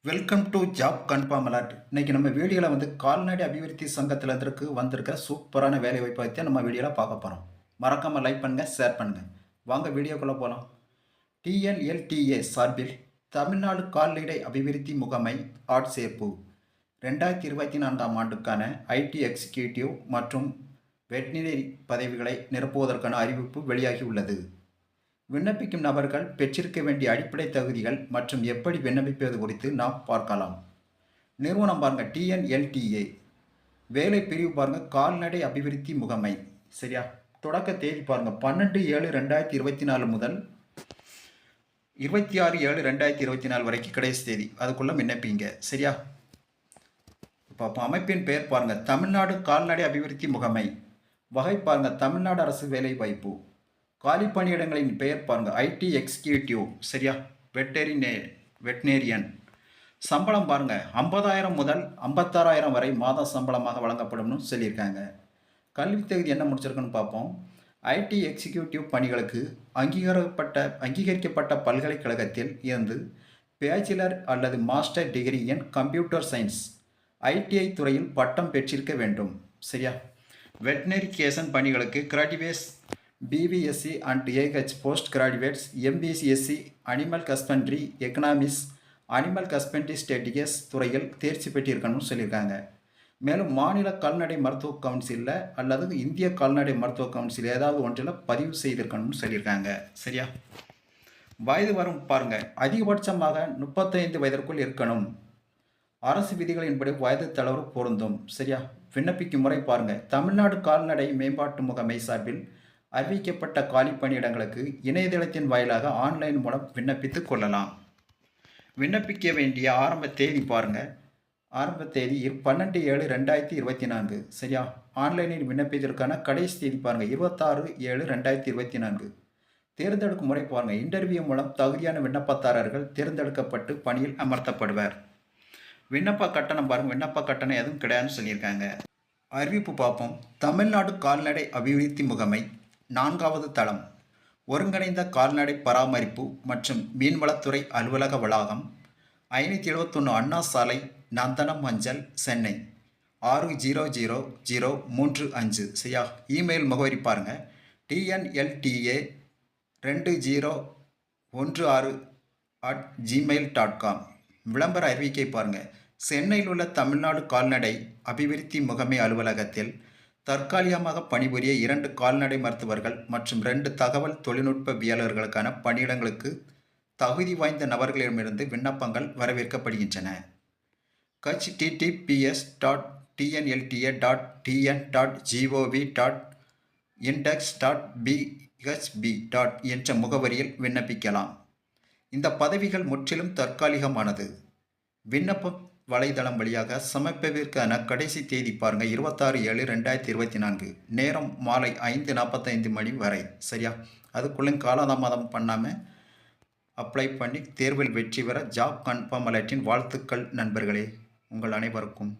Welcome to job confirm alert. இன்னைக்கு நம்ம வீடியோவில் கால்நடை அபிவிருத்தி சங்கத்தில் வந்திருக்க சூப்பரான வேலை வாய்ப்பை பற்றி நம்ம வீடியோவில் பார்க்க போகிறோம். மறக்காமல் லைக் பண்ணுங்கள், ஷேர் பண்ணுங்கள். வாங்க வீடியோக்குள்ளே போகலாம். டிஎன்எல்டிஏ சார்பில் தமிழ்நாடு கால்நடை அபிவிருத்தி முகமை ஆட்சேர்ப்பு 2024ஆம் ஆண்டுக்கான ஐடி எக்ஸிக்யூட்டிவ் மற்றும் வெட்டினரி பதவிகளை நிரப்புவதற்கான அறிவிப்பு வெளியாகியுள்ளது. விண்ணப்பிக்கும் நபர்கள் பெற்றிருக்க வேண்டிய அடிப்படை தகுதிகள் மற்றும் எப்படி விண்ணப்பிப்பது குறித்து நாம் பார்க்கலாம். நிறுவனம் பாருங்கள், டிஎன்எல்டிஏ. வேலை பிரிவு பாருங்கள், கால்நடை அபிவிருத்தி முகமை. சரியா? தொடக்க தேதி பாருங்கள், 12/7/2024 முதல் 26/7/2024 வரைக்கும் கடைசி தேதி. அதுக்குள்ளே விண்ணப்பிங்க. சரியா? இப்போ அமைப்பின் பெயர் பாருங்கள், தமிழ்நாடு கால்நடை அபிவிருத்தி முகமை. வகை பாருங்கள், தமிழ்நாடு அரசு வேலை வாய்ப்பு. காலி பணியிடங்களின் பெயர் பாருங்கள், ஐடி எக்ஸிக்யூட்டிவ். சரியா? வெட்டினேரியன். சம்பளம் பாருங்கள், 50,000 முதல் 56,000 வரை மாத சம்பளமாக வழங்கப்படும்னு சொல்லியிருக்காங்க. கல்வி தகுதி என்ன முடிச்சிருக்குன்னு பார்ப்போம். ஐடி எக்ஸிக்யூட்டிவ் பணிகளுக்கு அங்கீகரிக்கப்பட்ட பல்கலைக்கழகத்தில் இருந்து பேச்சுலர் அல்லது master degree in computer science ITI துறையில் பட்டம் பெற்றிருக்க வேண்டும். சரியா? வெட்டினரிகேஷன் பணிகளுக்கு graduates BVSc and AH post graduates, MBCSc animal husbandry economics, animal husbandry statistics துறையில் தேர்ச்சி பெற்றிருக்கணும்னு சொல்லியிருக்காங்க. மேலும் மாநில கால்நடை மருத்துவ கவுன்சிலில் அல்லது இந்திய கால்நடை மருத்துவ கவுன்சில் ஏதாவது ஒன்றில் பதிவு செய்திருக்கணும்னு சொல்லியிருக்காங்க. சரியா? வயது வரும் பாருங்கள், அதிகபட்சமாக 35 வயதிற்குள் இருக்கணும். அரசு விதிகளின்படி வயது தளர்வு பொருந்தும். சரியா? விண்ணப்பிக்கும் முறை பாருங்கள், தமிழ்நாடு கால்நடை மேம்பாட்டு முகமை சார்பில் அறிவிக்கப்பட்ட காலி பணியிடங்களுக்கு இணையதளத்தின் வாயிலாக ஆன்லைன் மூலம் விண்ணப்பித்து கொள்ளலாம். விண்ணப்பிக்க வேண்டிய ஆரம்ப தேதி பாருங்கள், ஆரம்ப தேதி 12/7/2024. சரியா? ஆன்லைனில் விண்ணப்பிப்பதற்கான கடைசி தேதி பாருங்கள், 26/7/2024. தேர்ந்தெடுக்கும் முறை பாருங்கள், இன்டர்வியூ மூலம் தகுதியான விண்ணப்பதாரர்கள் தேர்ந்தெடுக்கப்பட்டு பணியில் அமர்த்தப்படுவர். விண்ணப்ப கட்டணம் பாருங்கள், விண்ணப்ப கட்டணம் எதுவும் கிடையாதுன்னு சொல்லியிருக்காங்க. அறிவிப்பு பார்ப்போம். தமிழ்நாடு கால்நடை அபிவிருத்தி முகமை 4வது தளம், ஒருங்கிணைந்த கால்நடை பராமரிப்பு மற்றும் மீன்வளத்துறை அலுவலக வளாகம், 571 அண்ணா சாலை, நந்தனம் மஞ்சள், சென்னை 600035. சரியா? இமெயில் முகவரி பாருங்கள், TNLTA2016@gmail.com. விளம்பர அறிவிக்கை பாருங்கள், சென்னையில் உள்ள தமிழ்நாடு கால்நடை அபிவிருத்தி முகமை அலுவலகத்தில் தற்காலிகமாக பணிபுரிய 2 கால்நடை மருத்துவர்கள் மற்றும் 2 தகவல் தொழில்நுட்பவியலாளர்களுக்கான பணியிடங்களுக்கு தகுதி வாய்ந்த நபர்களிடமிருந்து விண்ணப்பங்கள் வரவேற்கப்படுகின்றன. https://tn.gov.index.bhb. என்ற முகவரியில் விண்ணப்பிக்கலாம். இந்த பதவிகள் முற்றிலும் தற்காலிகமானது. விண்ணப்ப வலைதளம் வழியாக சமர்ப்பிப்பதற்கான கடைசி தேதி பாருங்கள், 26/7/2024. நேரம் மாலை 5:45 மணி வரை. சரியா? அதுக்குள்ளே காலதாமதம் பண்ணாமல் அப்ளை பண்ணி தேர்வில் வெற்றி பெற ஜாப் கன்ஃபார்ம் அலர்ட்டின் வாழ்த்துக்கள் நண்பர்களே. உங்கள் அனைவருக்கும்